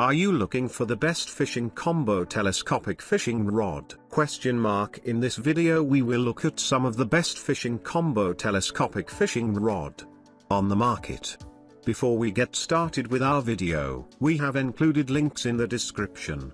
Are you looking for the best fishing combo telescopic fishing rod? In this video we will look at some of the best fishing combo telescopic fishing rod on the market. Before we get started with our video, we have included links in the description.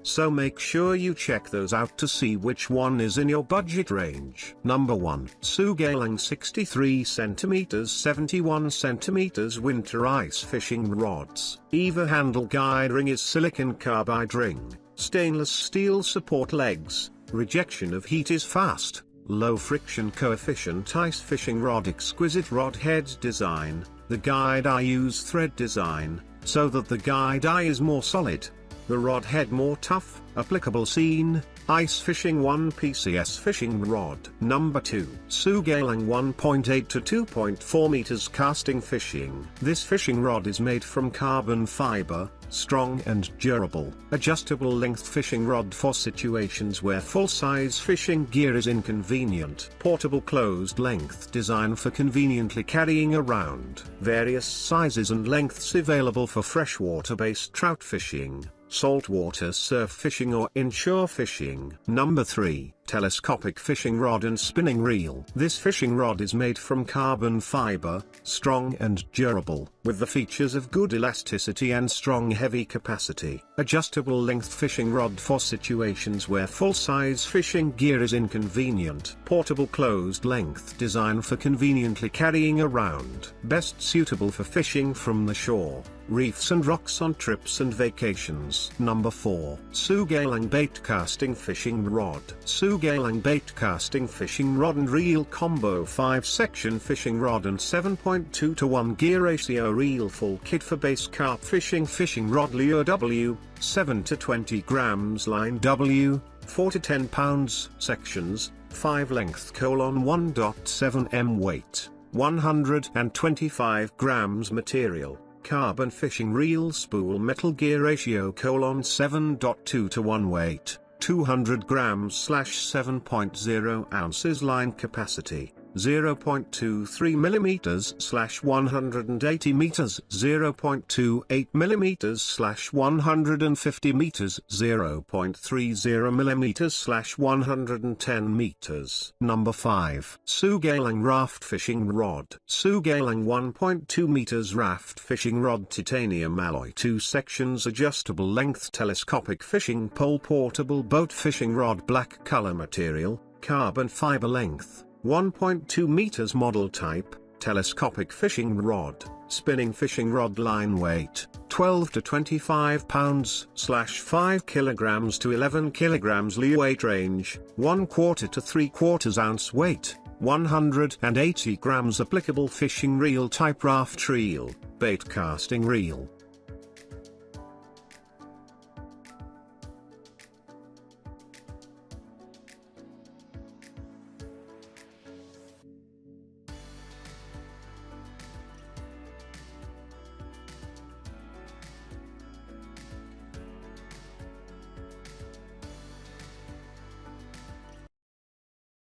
So make sure you check those out to see which one is in your budget range. Number 1. Sugalang 63 cm 71 cm Winter Ice Fishing Rods. EVA handle guide ring is silicon carbide ring, stainless steel support legs, rejection of heat is fast, low friction coefficient ice fishing rod. Exquisite rod head design. The guide eye use thread design, so that the guide eye is more solid. The rod head more tough. Applicable scene, ice fishing 1 PCS fishing rod. Number 2. Sougayilang 1.8 to 2.4 meters casting fishing. This fishing rod is made from carbon fiber, strong and durable. Adjustable length fishing rod for situations where full-size fishing gear is inconvenient. Portable closed length design for conveniently carrying around. Various sizes and lengths available for freshwater-based trout fishing, saltwater surf fishing or inshore fishing. Number 3. Telescopic fishing rod and spinning reel. This fishing rod is made from carbon fiber, strong and durable, with the features of good elasticity and strong heavy capacity. Adjustable length fishing rod for situations where full-size fishing gear is inconvenient. Portable closed length design for conveniently carrying around. Best suitable for fishing from the shore, reefs and rocks on trips and vacations. Number 4. Sugalang Baitcasting Fishing Rod. Sugalang Baitcasting Fishing Rod and Reel Combo 5-section fishing rod and 7.2 to 1 gear ratio reel full kit for bass carp fishing. Fishing rod lure W, 7 to 20 grams line W, 4 to 10 pounds. Sections, 5 length: 1.7 m weight, 125 grams material. Carbon fishing reel spool metal gear ratio: 7.2 to 1 weight, 200 grams / 7.0 ounces. Line capacity: 0.23 mm / 180 meters, 0.28 mm / 150 meters, 0.30 mm / 110 meters. Number 5. Sugalang Raft Fishing Rod. Sugalang 1.2 meters Raft Fishing Rod, titanium alloy, 2 sections, adjustable length, telescopic fishing pole, portable boat fishing rod, black color material, carbon fiber length, 1.2 meters. Model type, telescopic fishing rod. Spinning fishing rod. Line weight, 12 to 25 pounds / 5 kilograms to 11 kilograms. Lure weight range, 1/4 to 3/4 ounce. Weight, 180 grams. Applicable fishing reel type: raft reel, bait casting reel,